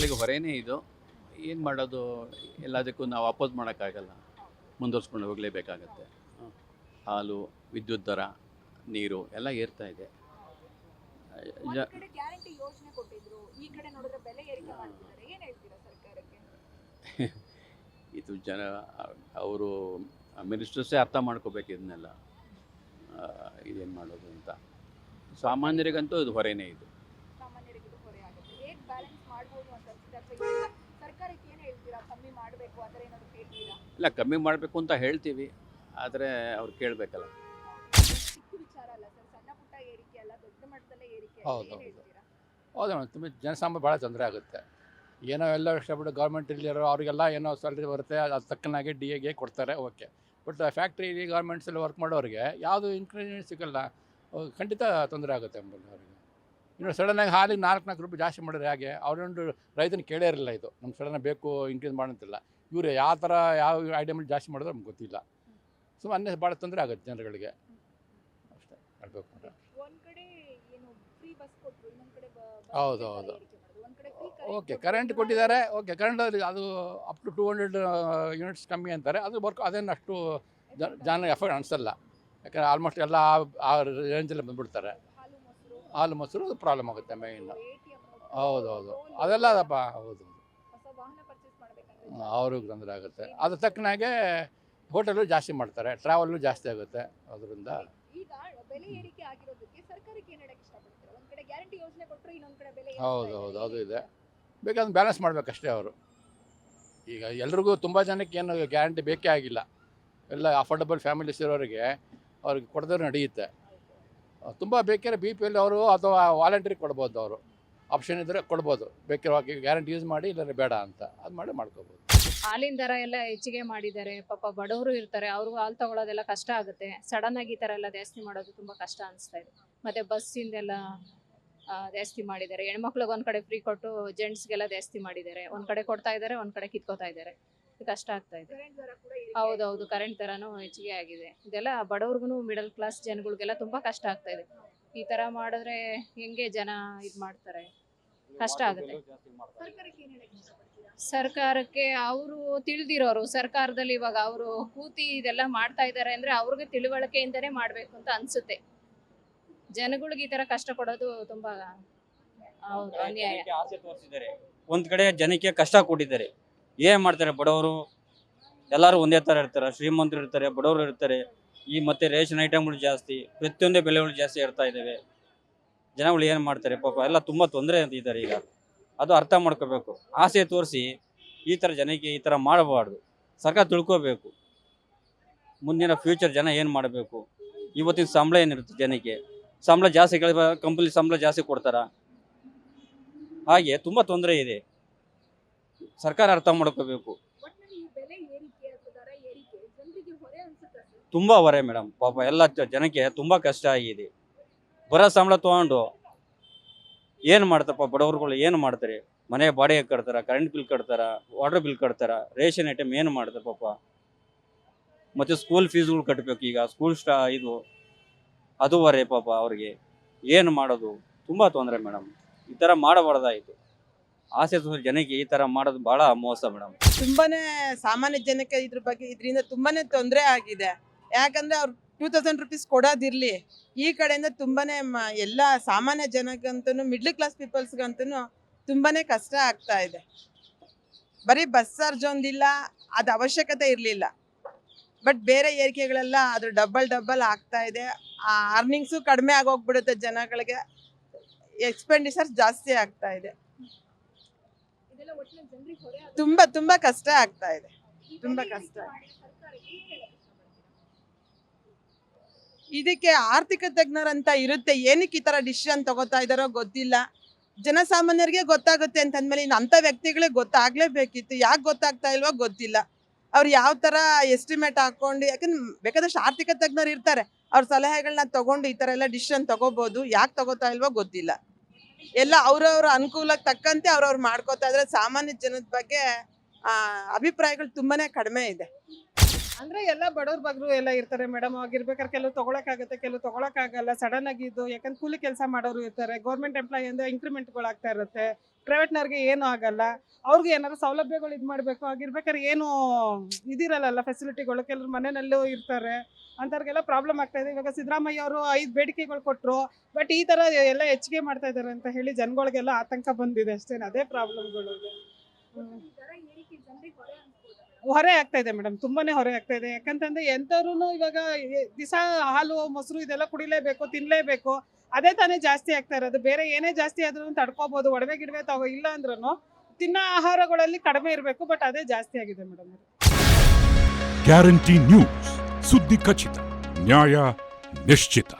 ಜನಗಳಿಗೆ ಹೊರೆನೇ ಇದು. ಏನು ಮಾಡೋದು, ಎಲ್ಲದಕ್ಕೂ ನಾವು ಅಪೋಸ್ ಮಾಡೋಕ್ಕಾಗಲ್ಲ, ಮುಂದುವರ್ಸ್ಕೊಂಡು ಹೋಗಲೇಬೇಕಾಗತ್ತೆ. ಹಾಲು, ವಿದ್ಯುತ್ ದರ, ನೀರು ಎಲ್ಲ ಏರ್ತಾ ಇದೆ. ಒಂದ್ ಕಡೆ ಗ್ಯಾರಂಟಿ ಯೋಜನೆ ಕೊಟ್ಟಿದ್ರು, ಈ ಕಡೆ ನೋಡಿದ್ರೆ ಬೆಲೆ ಏರಿಕೆ ಮಾಡ್ತಿದ್ದಾರೆ. ಏನ್ ಹೇಳ್ತೀರಾ ಸರ್ಕಾರಕ್ಕೆ? ಇದು ಅವರು ಮಿನಿಸ್ಟರ್ಸೇ ಅರ್ಥ ಮಾಡ್ಕೋಬೇಕು ಇದನ್ನೆಲ್ಲ, ಇದೇನು ಮಾಡೋದು ಅಂತ. ಸಾಮಾನ್ಯರಿಗಂತೂ ಇದು ಹೊರೆನೇ ಇದು. ಸಾಮಾನ್ಯರಿಗೆ ಇದು ಹೊರೆ ಆಗುತ್ತೆ. ಹೇಗ್ ಬ್ಯಾಲೆನ್ಸ್ ಮಾಡ್ಬೋದು ಅಂತ ಅನ್ಸುತ್ತೆ? ಅಥವಾ ಈಗ ಸರ್ಕಾರಕ್ಕೆ ಏನ್ ಹೇಳ್ತೀರಾ? ಕಮ್ಮಿ ಮಾಡಬೇಕು ಆ ಥರ ಏನಾದ್ರು ಹೇಳ್ತೀರಾ? ಇಲ್ಲ, ಕಮ್ಮಿ ಮಾಡಬೇಕು ಅಂತ ಹೇಳ್ತೀವಿ, ಆದರೆ ಅವ್ರು ಕೇಳಬೇಕಲ್ಲ. ಚಿಕ್ಕ ವಿಚಾರ ಅಲ್ಲ ಸರ್, ಸಣ್ಣ ಪುಟ್ಟ ಏರಿಕೆ ಅಲ್ಲ, ದೊಡ್ಡ ಮಟ್ಟದಲ್ಲೇ ಏರಿಕೆ ಹೌದು, ಏನ್ ಹೌದು. ಹೇಳ್ತೀರಾ? ಹೌದು ಮೇಡಮ್, ತುಂಬ ಜನಸಾಮಾನ್ಯ ಭಾಳ ತೊಂದರೆ ಆಗುತ್ತೆ. ಏನೋ ಎಲ್ಲ ಇಷ್ಟಪಟ್ಟು ಗೌರ್ಮೆಂಟಲ್ಲಿರೋ ಅವರಿಗೆಲ್ಲ ಏನೋ ಸ್ಯಾಲ್ರಿ ಬರುತ್ತೆ, ಅದು ತಕ್ಕನಾಗಿ ಡಿ ಎಗೆ ಕೊಡ್ತಾರೆ, ಓಕೆ. ಬಟ್ ಫ್ಯಾಕ್ಟ್ರಿಲಿ ಗೌರ್ಮೆಂಟ್ಸಲ್ಲಿ ವರ್ಕ್ ಮಾಡೋರಿಗೆ ಯಾವುದು ಇನ್ಕ್ರಿಮೆಂಟ್ ಸಿಗೋಲ್ಲ, ಖಂಡಿತ ತೊಂದರೆ ಆಗುತ್ತೆ ಎಂಬುದು ಅವರಿಗೆ. ಇನ್ನು ಸಡನ್ನಾಗಿ ಹಾಲಿಗೆ 4 ರೂಪಾಯಿ ಜಾಸ್ತಿ ಮಾಡಿದ್ರೆ ಹಾಗೆ ಅವರೊಂದು ರೈತನ ಕೇಳೇ ಇರಲಿಲ್ಲ. ಇದು ನಮ್ಗೆ ಸಡನ್ನಾಗಿ ಬೇಕು ಇನ್ಕ್ರೀಸ್ ಮಾಡೋಂತಿಲ್ಲ. ಇವರು ಯಾವ ಥರ ಯಾವ ಐಟಮಲ್ಲಿ ಜಾಸ್ತಿ ಮಾಡಿದ್ರೆ ನಮ್ಗೆ ಗೊತ್ತಿಲ್ಲ. ಸುಮ್ಮನೆ ಭಾಳ ತೊಂದರೆ ಆಗುತ್ತೆ ಜನಗಳಿಗೆ, ಅಷ್ಟೇ ಹೇಳಬೇಕು ಅಂದರೆ. ಒಂದ್ ಕಡೆ ಏನು ಫ್ರೀ ಬಸ್ ಕೊಟ್ರು, ಇನ್ನೊಂದ್ ಕಡೆ ಹೌದು, ಹೌದು. ಏರಿಕೆ ಮಾಡಿದ್ರು. ಒಂದ್ ಕಡೆ ಫ್ರೀ ಓಕೆ, ಕರೆಂಟ್ ಕೊಟ್ಟಿದ್ದಾರೆ, ಓಕೆ. ಕರೆಂಟ್ ಅದು ಅಪ್ ಟು 200 ಯೂನಿಟ್ಸ್ ಕಮ್ಮಿ ಅಂತಾರೆ. ಅದು ವರ್ಕ್ ಅದೇನು ಅಷ್ಟು ಜನ ಎಫರ್ಟ್ ಅನಿಸಲ್ಲ, ಯಾಕಂದರೆ ಆಲ್ಮೋಸ್ಟ್ ಎಲ್ಲ ಆ ರೇಂಜಲ್ಲಿ ಬಂದುಬಿಡ್ತಾರೆ. ಹಾಲು ಮೊಸರು ಅದು ಪ್ರಾಬ್ಲಮ್ ಆಗುತ್ತೆ ಮೇಯ್ನ್. ಹೌದು, ಹೌದು, ಅದೆಲ್ಲ ಹೌದು, ಹೊಸ ವಾಹನ ಪರ್ಚೇಸ್ ಮಾಡ್ಬೇಕಂದ್ರೆ ಅವ್ರಿಗೆ ತೊಂದರೆ ಆಗುತ್ತೆ. ಅದ್ರ ತಕ್ಕನಾಗೆ ಹೋಟೆಲು ಜಾಸ್ತಿ ಮಾಡ್ತಾರೆ, ಟ್ರಾವೆಲ್ಲು ಜಾಸ್ತಿ ಆಗುತ್ತೆ ಅದರಿಂದ. ಈಗ ಬೆಲೆ ಏರಿಕೆ ಆಗಿರೋದಕ್ಕೆ ಸರ್ಕಾರಕ್ಕೆ ಏನ್ ಹೇಳಕ್ ಇಷ್ಟಪಡ್ತೀರಾ? ಒಂದ್ ಕಡೆ ಗ್ಯಾರಂಟಿ ಯೋಜನೆ ಕೊಟ್ರು, ಇನ್ನೊಂದ್ ಕಡೆ ಬೆಲೆ ಹೌದು, ಹೌದು, ಅದು ಇದೆ. ಬೇಕಾದ್ರೆ ಬ್ಯಾಲೆನ್ಸ್ ಮಾಡಬೇಕಷ್ಟೇ ಅವರು. ಈಗ ಎಲ್ರಿಗೂ ತುಂಬ ಜನಕ್ಕೆ ಏನು ಗ್ಯಾರಂಟಿ ಬೇಕೇ ಆಗಿಲ್ಲ. ಎಲ್ಲ ಅಫೋರ್ಡಬಲ್ ಫ್ಯಾಮಿಲೀಸ್ ಇರೋರಿಗೆ ಅವ್ರಿಗೆ ಕೊಡೋದ್ರೆ ನಡೆಯುತ್ತೆ. ತುಂಬ ಬೇಕಾದ್ರೆ ಬಿ ಪಿ ಎಲ್ ಅವರು ಅಥವಾ ವಾಲಂಟ್ರಿ ಕೊಡ್ಬೋದು, ಅವರು ಆಪ್ಷನ್ ಇದ್ದರೆ ಕೊಡ್ಬೋದು. ಬೇಕಿರುವಾಗ ಗ್ಯಾರಂಟಿ ಯೂಸ್ ಮಾಡಿ, ಇಲ್ಲದ್ರೆ ಬೇಡ ಅಂತ ಅದು ಮಾಡಿ ಮಾಡ್ಕೋಬೋದು. ಹಾಲಿನ ದರ ಎಲ್ಲ ಹೆಚ್ಚಿಗೆ ಮಾಡಿದ್ದಾರೆ. ಪಾಪ ಬಡವರು ಇರ್ತಾರೆ, ಅವ್ರಿಗೂ ಹಾಲು ತಗೊಳ್ಳೋದೆಲ್ಲ ಕಷ್ಟ ಆಗುತ್ತೆ. ಸಡನ್ ಆಗಿ ಈ ಥರ ಎಲ್ಲ ಜಾಸ್ತಿ ಮಾಡೋದು ತುಂಬ ಕಷ್ಟ ಅನಿಸ್ತಾ ಇದೆ. ಮತ್ತು ಬಸ್ಸಿಂದೆಲ್ಲ ಜಾಸ್ತಿ ಮಾಡಿದ್ದಾರೆ. ಹೆಣ್ಮಕ್ಳಿಗೆ ಒಂದು ಕಡೆ ಫ್ರೀ ಕೊಟ್ಟು ಜೆಂಟ್ಸ್ಗೆಲ್ಲ ಜಾಸ್ತಿ ಮಾಡಿದ್ದಾರೆ. ಒಂದು ಕಡೆ ಕೊಡ್ತಾ ಇದ್ದಾರೆ, ಒಂದು ಕಡೆ ಕಿತ್ಕೋತಾ ಇದ್ದಾರೆ. ಕಷ್ಟ ಆಗ್ತಾ ಇದೆ. ಕರೆಂಟ್ ದರ ಕೂಡ ಏರಿಕೆ ಹೌದೌದು, ಕರೆಂಟ್ ದರನೂ ಹೆಚ್ಚಿಗೆ ಆಗಿದೆ. ಇದೆಲ್ಲ ಬಡವ್ರಿಗೂ ಮಿಡಲ್ ಕ್ಲಾಸ್ ಜನಗಳಿಗೆಲ್ಲ ತುಂಬ ಕಷ್ಟ ಆಗ್ತಾ ಇದೆ. ಈ ಥರ ಮಾಡಿದ್ರೆ ಹೆಂಗೆ ಜನ ಇದು ಮಾಡ್ತಾರೆ, ಕಷ್ಟ ಆಗುತ್ತೆ. ಸರ್ಕಾರಕ್ಕೆ ಏನ್ ಹೇಳಕ್ ಇಷ್ಟಪಡ್ತೀರಾ? ಸರ್ಕಾರಕ್ಕೆ ಅವರು ತಿಳಿದಿರೋರು, ಸರ್ಕಾರದಲ್ಲಿ ಇವಾಗ ಅವರು ಕೂತಿ ಇದೆಲ್ಲ ಮಾಡ್ತಾ ಇದ್ದಾರೆ ಅಂದರೆ ಅವ್ರಿಗೆ ತಿಳುವಳಿಕೆಯಿಂದನೇ ಮಾಡಬೇಕು ಅಂತ ಅನಿಸುತ್ತೆ. ಜನಗಳಿಗೆ ಈ ಥರ ಕಷ್ಟ ಕೊಡೋದು ತುಂಬ ಹೌದು ಅನ್ಯಾಯ. ಆಸೆ ತೋರಿಸಿದ್ದಾರೆ, ಒಂದ್ ಕಡೆ ಜನಕ್ಕೆ ಕಷ್ಟ ಕೊಟ್ಟಿದ್ದಾರೆ. ಏನ್ ಮಾಡ್ತಾರೆ ಬಡವರು ಎಲ್ಲರೂ ಒಂದೇ ತರ ಇರ್ತಾರೆ, ಶ್ರೀಮಂತರು ಇರ್ತಾರೆ, ಬಡವರು ಇರ್ತಾರೆ. ಈ ಮತ್ತೆ ರೇಷನ್ ಐಟಮ್ಗಳು ಜಾಸ್ತಿ, ಪ್ರತಿಯೊಂದೇ ಬೆಲೆಗಳು ಜಾಸ್ತಿ ಇರ್ತಾ ಇದ್ದಾವೆ. ಜನಗಳು ಏನು ಮಾಡ್ತಾರೆ ಪಾಪ, ಎಲ್ಲ ತುಂಬ ತೊಂದರೆ ಅಂತಿದ್ದಾರೆ. ಈಗ ಅದು ಅರ್ಥ ಮಾಡ್ಕೋಬೇಕು. ಆಸೆ ತೋರಿಸಿ ಈ ಥರ ಜನಕ್ಕೆ ಈ ಥರ ಮಾಡಬಾರ್ದು. ಸರ್ಕಾರ ತಿಳ್ಕೋಬೇಕು ಮುಂದಿನ ಫ್ಯೂಚರ್ ಜನ ಏನು ಮಾಡಬೇಕು. ಇವತ್ತಿನ ಸಂಬಳ ಏನಿರುತ್ತೆ ಜನಕ್ಕೆ, ಸಂಬಳ ಜಾಸ್ತಿ ಕಂಪನಿ ಸಂಬಳ ಜಾಸ್ತಿ ಕೊಡ್ತಾರ, ಹಾಗೆ ತುಂಬ ತೊಂದರೆ ಇದೆ. ಸರ್ಕಾರ ಅರ್ಥ ಮಾಡ್ಕೋಬೇಕು. ಒಟ್ಟಿನಲ್ಲಿ ಈ ಬೆಲೆ ಏರಿಕೆ ಅಥವಾ ದರ ಏರಿಕೆ ಜನರಿಗೆ ಹೊರೆ ಅನ್ಸುತ್ತೆ ಸರ್? ತುಂಬ ಹೊರೆ ಮೇಡಮ್, ಪಾಪ ಎಲ್ಲ ಜನಕ್ಕೆ ತುಂಬ ಕಷ್ಟ ಆಗಿದೆ. ಬರೋ ಸಂಬಳ ತೊಗೊಂಡು ಏನು ಮಾಡ್ತಪ್ಪ ಬಡವ್ರುಗಳು, ಏನು ಮಾಡ್ತಾರೆ? ಮನೆ ಬಾಡಿಗೆ ಕಟ್ತಾರ, ಕರೆಂಟ್ ಬಿಲ್ ಕಟ್ತಾರ, ವಾಟರ್ ಬಿಲ್ ಕಟ್ತಾರ, ರೇಷನ್ ಐಟಮ್ ಏನು ಮಾಡ್ತಾರೆ ಪಾಪ. ಮತ್ತು ಸ್ಕೂಲ್ ಫೀಸ್ಗಳು ಕಟ್ಟಬೇಕು. ಈಗ ಸ್ಕೂಲ್ ಇದು ಅದು ಹೊರೆ ಪಾಪ ಅವ್ರಿಗೆ. ಏನು ಮಾಡೋದು? ತುಂಬ ತೊಂದರೆ ಮೇಡಮ್. ಈ ಥರ ಮಾಡಬಾರ್ದಾಯಿತು. ಆಸೆ ಜನಕ್ಕೆ ಈ ಥರ ಮಾಡೋದು ಭಾಳ ಮೋಸ ಮೇಡಮ್. ತುಂಬಾನೇ ಸಾಮಾನ್ಯ ಜನಕ್ಕೆ ಇದ್ರ ಬಗ್ಗೆ ಇದರಿಂದ ತುಂಬಾನೇ ತೊಂದರೆ ಆಗಿದೆ. ಯಾಕಂದ್ರೆ ಅವ್ರು 2000 ರೂಪೀಸ್ ಕೊಡೋದಿರ್ಲಿ, ಈ ಕಡೆಯಿಂದ ತುಂಬಾನೇ ಎಲ್ಲ ಸಾಮಾನ್ಯ ಜನಕ್ಕಂತೂ ಮಿಡ್ಲ್ ಕ್ಲಾಸ್ ಪೀಪಲ್ಸ್ಗಂತೂ ತುಂಬಾನೇ ಕಷ್ಟ ಆಗ್ತಾ ಇದೆ. ಬರೀ ಬಸ್ ಚಾರ್ಜ್ ಒಂದಿಲ್ಲ, ಅದು ಅವಶ್ಯಕತೆ ಇರಲಿಲ್ಲ. ಬಟ್ ಬೇರೆ ಏರಿಕೆಗಳೆಲ್ಲ ಅದ್ರ ಡಬಲ್ ಆಗ್ತಾ ಇದೆ. ಆ ಅರ್ನಿಂಗ್ಸು ಕಡಿಮೆ ಆಗೋಗ್ಬಿಡುತ್ತೆ, ಜನಗಳಿಗೆ ಎಕ್ಸ್ಪೆಂಡಿಚರ್ ಜಾಸ್ತಿ ಆಗ್ತಾ ಇದೆ. ಇದೆಲ್ಲ ಒಟ್ಟಿನಲ್ಲಿ ಜನರಿಗೆ ಹೊರೆ ಆಗುತ್ತೆ. ತುಂಬಾ ಕಷ್ಟ ಆಗ್ತಾ ಇದೆ, ಈ ತುಂಬಾ ಬೆಲೆ ಕಷ್ಟ. ಏರಿಕೆ ಮಾಡಿ ಸರ್ಕಾರಕ್ಕೆ ಏನ್ ಹೇಳಕ್ ಇಷ್ಟಪಡ್ತೀರಾ? ಇದಕ್ಕೆ ಆರ್ಥಿಕ ತಜ್ಞರಂತ ಇರುತ್ತೆ, ಏನಕ್ಕೆ ಈ ತರ ಡಿಸಿಷನ್ ತಗೋತಾ ಇದಾರೋ ಗೊತ್ತಿಲ್ಲ. ಜನಸಾಮಾನ್ಯರಿಗೆ ಗೊತ್ತಾಗುತ್ತೆ ಅಂತಂದ್ಮೇಲೆ ಇನ್ನು ಅಂಥ ವ್ಯಕ್ತಿಗಳಿಗೆ ಗೊತ್ತಾಗ್ಲೇಬೇಕಿತ್ತು. ಯಾಕೆ ಗೊತ್ತಾಗ್ತಾ ಇಲ್ವೋ ಗೊತ್ತಿಲ್ಲ. ಅವ್ರು ಯಾವ ತರ ಎಸ್ಟಿಮೇಟ್ ಹಾಕೊಂಡು, ಯಾಕಂದ್ರೆ ಬೇಕಾದಷ್ಟು ಆರ್ಥಿಕ ತಜ್ಞರು ಇರ್ತಾರೆ, ಅವ್ರ ಸಲಹೆಗಳನ್ನ ತಗೊಂಡು ಈ ತರ ಎಲ್ಲ ಡಿಸಿಷನ್ ತಗೋಬಹುದು. ಯಾಕೆ ತಗೋತಾ ಇಲ್ವೋ ಗೊತ್ತಿಲ್ಲ. ಎಲ್ಲ ಅವ್ರವ್ರ ಅನುಕೂಲಕ್ಕೆ ತಕ್ಕಂತೆ ಅವ್ರವ್ರು ಮಾಡ್ಕೋತಾ ಇದ್ರೆ ಸಾಮಾನ್ಯ ಜನದ ಬಗ್ಗೆ ಅಭಿಪ್ರಾಯಗಳು ತುಂಬಾನೇ ಕಡಿಮೆ ಇದೆ. ಅಂದ್ರೆ ಎಲ್ಲ ಬಡವ್ರ ಬಗ್ರು ಎಲ್ಲ ಇರ್ತಾರೆ ಮೇಡಮ್. ಆಗಿರ್ಬೇಕಾದ್ರೆ ಕೆಲವು ತಗೊಳಕಾಗುತ್ತೆ, ಕೆಲವು ತಗೊಳಕಾಗಲ್ಲ. ಸಡನ್ ಆಗಿ ಇದು ಯಾಕಂದ್ರೆ ಕೂಲಿ ಕೆಲಸ ಮಾಡೋರು ಇರ್ತಾರೆ, ಗೌರ್ಮೆಂಟ್ ಎಂಪ್ಲಾಯಿ ಅಂದ್ರೆ ಇಂಕ್ರಿಮೆಂಟ್ಗಳು ಆಗ್ತಾ ಇರುತ್ತೆ. ಪ್ರೈವೇಟ್ನವ್ರಿಗೆ ಏನೂ ಆಗಲ್ಲ. ಅವ್ರಿಗೆ ಏನಾದ್ರು ಸೌಲಭ್ಯಗಳು ಇದು ಮಾಡಬೇಕು ಆಗಿರ್ಬೇಕಾದ್ರೆ ಏನು ಇದಿರಲ್ಲ ಫೆಸಿಲಿಟಿಗಳು. ಕೆಲವ್ರು ಮನೆಯಲ್ಲೂ ಇರ್ತಾರೆ, ಅಂಥವ್ರಿಗೆಲ್ಲ ಪ್ರಾಬ್ಲಮ್ ಆಗ್ತಾ ಇದೆ. ಇವಾಗ ಸಿದ್ದರಾಮಯ್ಯ ಅವರು 5 ಬೇಡಿಕೆಗಳು ಕೊಟ್ಟರು, ಬಟ್ ಈ ಥರ ಎಲ್ಲ ಹೆಚ್ಚಿಗೆ ಮಾಡ್ತಾ ಇದ್ದಾರೆ ಅಂತ ಹೇಳಿ ಜನಗಳಿಗೆಲ್ಲ ಆತಂಕ ಬಂದಿದೆ ಅಷ್ಟೇ. ಅದೇ ಪ್ರಾಬ್ಲಮ್ಗಳು ಇದೆ. ಈ ದರ ಏರಿಕೆ ಜನರಿಗೆ ಹೊರೆ ಅನ್ಸ್ಬೋದಾ ಮೇಡಮ್? ಹೊರೆ ಆಗ್ತಾ ಇದೆ ಮೇಡಮ್, ತುಂಬಾನೇ ಹೊರೆ ಆಗ್ತಾ ಇದೆ. ಯಾಕಂತಂದ್ರೆ ಎಂಥವ್ರು ಇವಾಗ ದಿವಸ ಹಾಲು ಮೊಸರು ಇದೆಲ್ಲ ಕುಡಿಲೇಬೇಕು, ತಿನ್ನಲೇಬೇಕು. ಅದೇ ತಾನೇ ಜಾಸ್ತಿ ಆಗ್ತಾ ಇರೋದು. ಬೇರೆ ಏನೇ ಜಾಸ್ತಿ ಆದ್ರೂ ತಡ್ಕೋಬಹುದು, ಒಡವೆ ಗಿಡವೆ ಇಲ್ಲ ಅಂದ್ರೂ ತಿನ್ನೋ ಆಹಾರಗಳಲ್ಲಿ ಕಡಿಮೆ ಇರಬೇಕು, ಬಟ್ ಅದೇ ಜಾಸ್ತಿ ಆಗಿದೆ ಮೇಡಮ್. ಗ್ಯಾರಂಟಿ ನ್ಯೂಸ್, ಸುದ್ದಿ ಖಚಿತ, ನ್ಯಾಯ ನಿಶ್ಚಿತ.